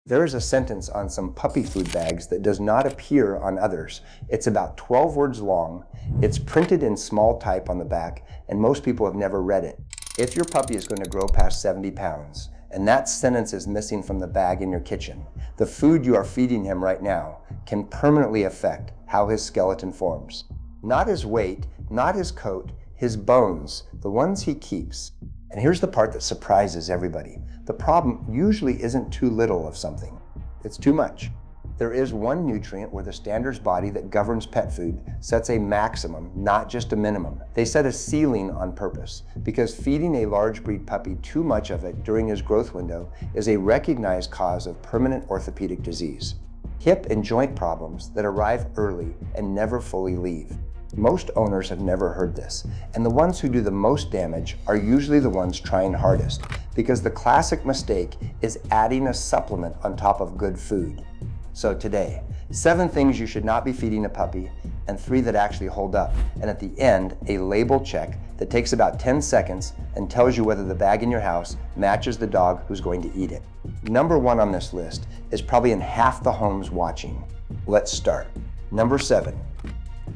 There is a sentence on some puppy food bags that does not appear on others. It's about 12 words long, it's printed in small type on the back, and most people have never read it. If your puppy is going to grow past 70 pounds, and that sentence is missing from the bag in your kitchen, the food you are feeding him right now can permanently affect how his skeleton forms. Not his weight, not his coat, his bones, the ones he keeps. And here's the part that surprises everybody. The problem usually isn't too little of something. It's too much. There is one nutrient where the standards body that governs pet food sets a maximum, not just a minimum. They set a ceiling on purpose because feeding a large breed puppy too much of it during his growth window is a recognized cause of permanent orthopedic disease. Hip and joint problems that arrive early and never fully leave. Most owners have never heard this, and the ones who do the most damage are usually the ones trying hardest, because the classic mistake is adding a supplement on top of good food. So today, 7 things you should not be feeding a puppy, and 3 that actually hold up, and at the end, a label check that takes about 10 seconds and tells you whether the bag in your house matches the dog who's going to eat it. Number 1 on this list is probably in half the homes watching. Let's start. Number 7.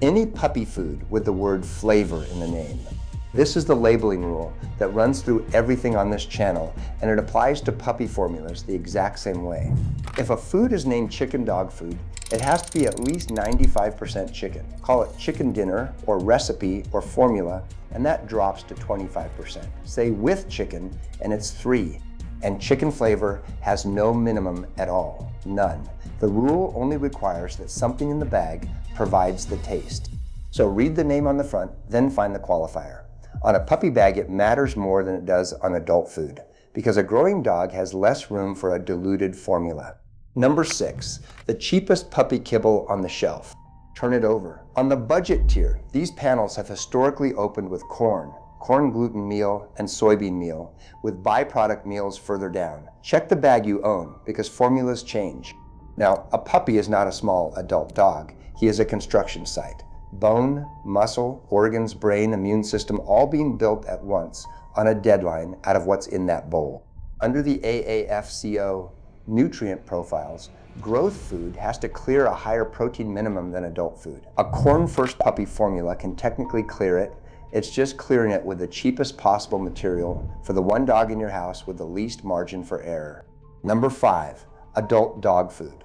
Any puppy food with the word flavor in the name. This is the labeling rule that runs through everything on this channel, and it applies to puppy formulas the exact same way. If a food is named chicken dog food, it has to be at least 95% chicken. Call it chicken dinner or recipe or formula, and that drops to 25%. Say with chicken, and it's 3. And chicken flavor has no minimum at all, none. The rule only requires that something in the bag provides the taste. So read the name on the front, then find the qualifier. On a puppy bag, it matters more than it does on adult food, because a growing dog has less room for a diluted formula. Number 6, the cheapest puppy kibble on the shelf. Turn it over. On the budget tier, these panels have historically opened with corn gluten meal, and soybean meal, with byproduct meals further down. Check the bag you own, because formulas change. Now, a puppy is not a small adult dog. He is a construction site. Bone, muscle, organs, brain, immune system, all being built at once on a deadline out of what's in that bowl. Under the AAFCO nutrient profiles, growth food has to clear a higher protein minimum than adult food. A corn-first puppy formula can technically clear it. It's just clearing it with the cheapest possible material for the one dog in your house with the least margin for error. Number 5, adult dog food.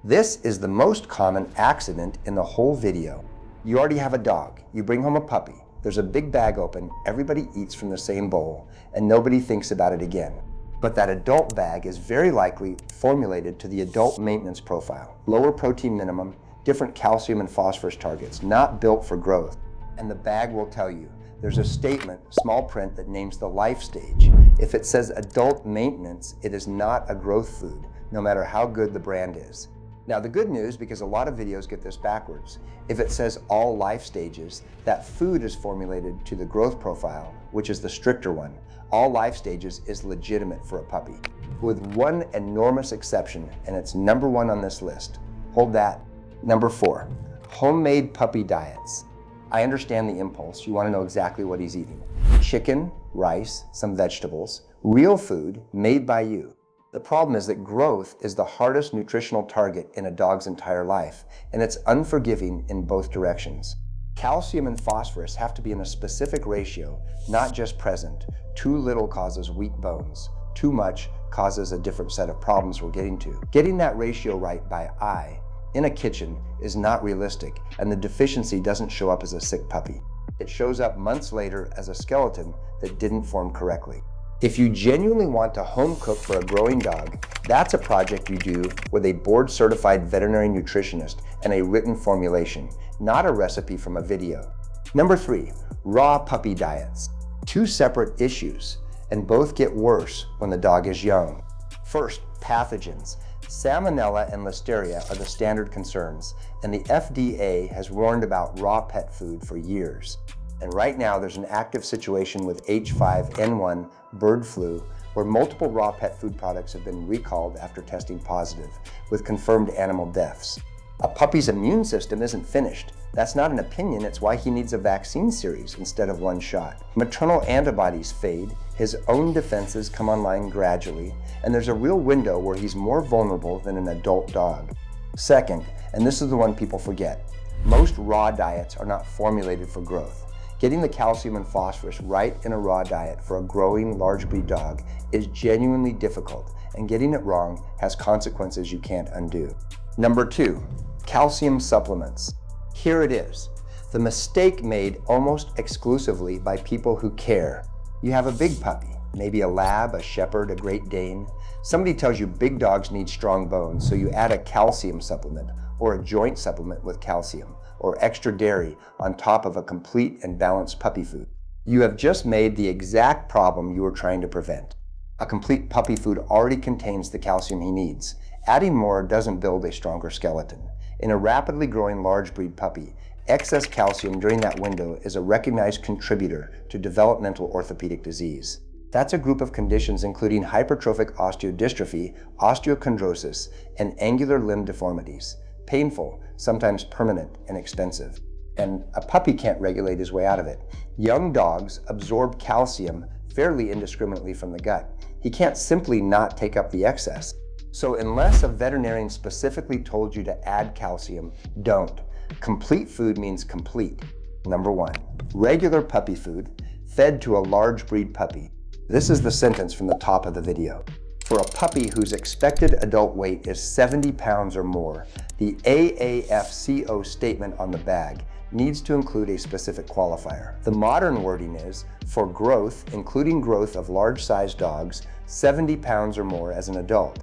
This is the most common accident in the whole video. You already have a dog, you bring home a puppy, there's a big bag open, everybody eats from the same bowl, and nobody thinks about it again. But that adult bag is very likely formulated to the adult maintenance profile. Lower protein minimum, different calcium and phosphorus targets, not built for growth. And the bag will tell you. There's a statement, small print, that names the life stage. If it says adult maintenance, it is not a growth food, no matter how good the brand is. Now the good news, because a lot of videos get this backwards, if it says all life stages, that food is formulated to the growth profile, which is the stricter one. All life stages is legitimate for a puppy, with one enormous exception, and it's number 1 on this list. Hold that. Number 4, homemade puppy diets. I understand the impulse. You want to know exactly what he's eating. Chicken, rice, some vegetables, real food made by you. The problem is that growth is the hardest nutritional target in a dog's entire life, and it's unforgiving in both directions. Calcium and phosphorus have to be in a specific ratio, not just present. Too little causes weak bones. Too much causes a different set of problems we're getting to. Getting that ratio right by eye in a kitchen is not realistic, and the deficiency doesn't show up as a sick puppy. It shows up months later as a skeleton that didn't form correctly. If you genuinely want to home cook for a growing dog, that's a project you do with a board-certified veterinary nutritionist and a written formulation, not a recipe from a video. Number 3, raw puppy diets. 2 separate issues, and both get worse when the dog is young. First, pathogens. Salmonella and Listeria are the standard concerns, and the FDA has warned about raw pet food for years. And right now there's an active situation with H5N1 bird flu, where multiple raw pet food products have been recalled after testing positive, with confirmed animal deaths. A puppy's immune system isn't finished. That's not an opinion, it's why he needs a vaccine series instead of one shot. Maternal antibodies fade, his own defenses come online gradually, and there's a real window where he's more vulnerable than an adult dog. Second, and this is the one people forget, most raw diets are not formulated for growth. Getting the calcium and phosphorus right in a raw diet for a growing large breed dog is genuinely difficult, and getting it wrong has consequences you can't undo. Number 2, calcium supplements. Here it is, the mistake made almost exclusively by people who care. You have a big puppy, maybe a lab, a shepherd, a Great Dane. Somebody tells you big dogs need strong bones, so you add a calcium supplement or a joint supplement with calcium or extra dairy on top of a complete and balanced puppy food. You have just made the exact problem you were trying to prevent. A complete puppy food already contains the calcium he needs. Adding more doesn't build a stronger skeleton. In a rapidly growing large breed puppy, excess calcium during that window is a recognized contributor to developmental orthopedic disease. That's a group of conditions including hypertrophic osteodystrophy, osteochondrosis, and angular limb deformities. Painful, sometimes permanent, and expensive. And a puppy can't regulate his way out of it. Young dogs absorb calcium fairly indiscriminately from the gut. He can't simply not take up the excess. So unless a veterinarian specifically told you to add calcium, don't. Complete food means complete. Number 1, regular puppy food fed to a large breed puppy. This is the sentence from the top of the video. For a puppy whose expected adult weight is 70 pounds or more, the AAFCO statement on the bag needs to include a specific qualifier. The modern wording is, for growth, including growth of large-sized dogs, 70 pounds or more as an adult.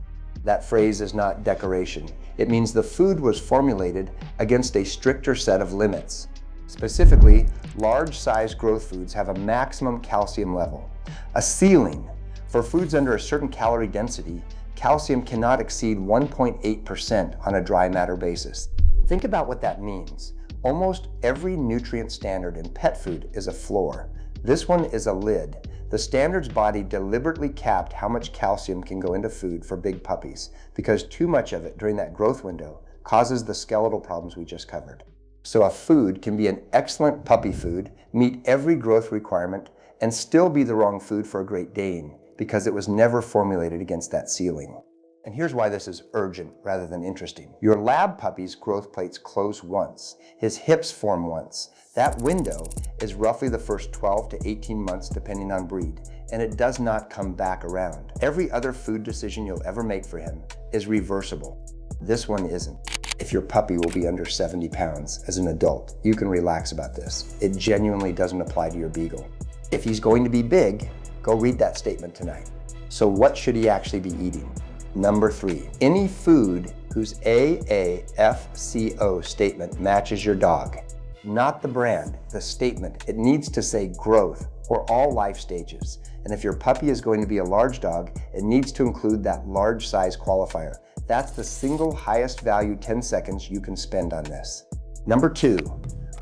That phrase is not decoration. It means the food was formulated against a stricter set of limits. Specifically, large-sized growth foods have a maximum calcium level, a ceiling. For foods under a certain calorie density, calcium cannot exceed 1.8% on a dry matter basis. Think about what that means. Almost every nutrient standard in pet food is a floor. This one is a lid. The standards body deliberately capped how much calcium can go into food for big puppies because too much of it during that growth window causes the skeletal problems we just covered. So a food can be an excellent puppy food, meet every growth requirement, and still be the wrong food for a Great Dane because it was never formulated against that ceiling. And here's why this is urgent rather than interesting. Your lab puppy's growth plates close once. His hips form once. That window is roughly the first 12 to 18 months depending on breed, and it does not come back around. Every other food decision you'll ever make for him is reversible. This one isn't. If your puppy will be under 70 pounds as an adult, you can relax about this. It genuinely doesn't apply to your beagle. If he's going to be big, go read that statement tonight. So what should he actually be eating? Number 3, any food whose AAFCO statement matches your dog. Not the brand, the statement. It needs to say growth or all life stages. And if your puppy is going to be a large dog, it needs to include that large size qualifier. That's the single highest value 10 seconds you can spend on this. Number 2,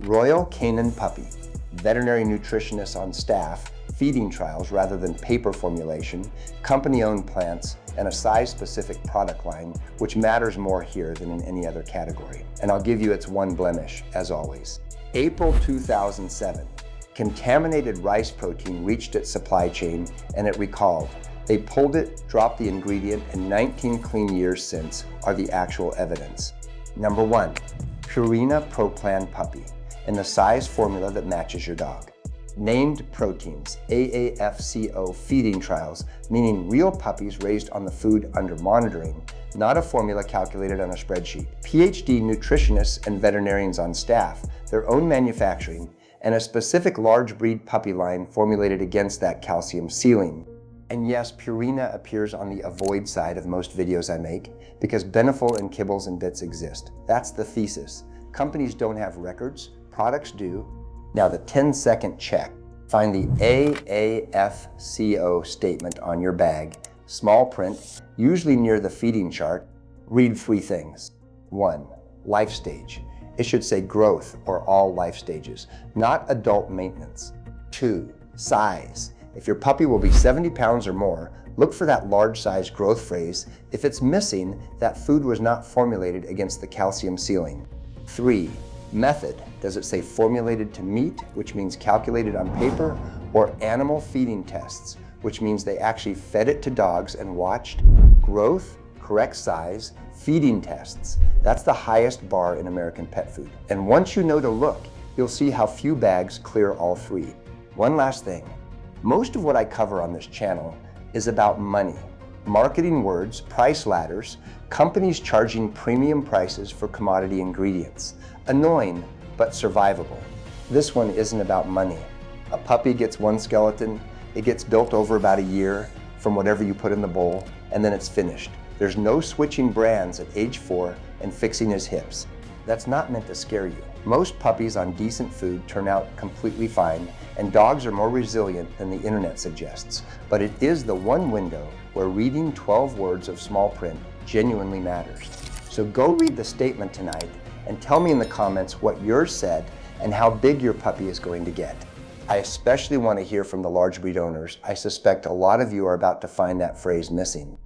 Royal Canin Puppy. Veterinary nutritionists on staff, feeding trials rather than paper formulation, company-owned plants, and a size-specific product line, which matters more here than in any other category. And I'll give you its one blemish, as always. April 2007, contaminated rice protein reached its supply chain and it recalled. They pulled it, dropped the ingredient, and 19 clean years since are the actual evidence. Number 1, Purina Pro Plan Puppy, and the size formula that matches your dog. Named proteins, AAFCO feeding trials, meaning real puppies raised on the food under monitoring, not a formula calculated on a spreadsheet. PhD nutritionists and veterinarians on staff, their own manufacturing, and a specific large breed puppy line formulated against that calcium ceiling. And yes, Purina appears on the avoid side of most videos I make because Beneful and Kibbles and Bits exist. That's the thesis. Companies don't have records, products do. Now the 10-second check. Find the AAFCO statement on your bag, small print, usually near the feeding chart. Read 3 things. 1, life stage. It should say growth or all life stages, not adult maintenance. 2, size. If your puppy will be 70 pounds or more, Look for that large size growth phrase. If it's missing, that food was not formulated against the calcium ceiling. 3. Method. Does it say formulated to meat, which means calculated on paper, or animal feeding tests, which means they actually fed it to dogs and watched? Growth, correct size, feeding tests. That's the highest bar in American pet food. And once you know to look, you'll see how few bags clear all 3. One last thing. Most of what I cover on this channel is about money. Marketing words, price ladders, companies charging premium prices for commodity ingredients. Annoying, but survivable. This one isn't about money. A puppy gets one skeleton, it gets built over about a year from whatever you put in the bowl, and then it's finished. There's no switching brands at age 4 and fixing his hips. That's not meant to scare you. Most puppies on decent food turn out completely fine, and dogs are more resilient than the internet suggests. But it is the one window where reading 12 words of small print genuinely matters. So go read the statement tonight and tell me in the comments what yours said and how big your puppy is going to get. I especially want to hear from the large breed owners. I suspect a lot of you are about to find that phrase missing.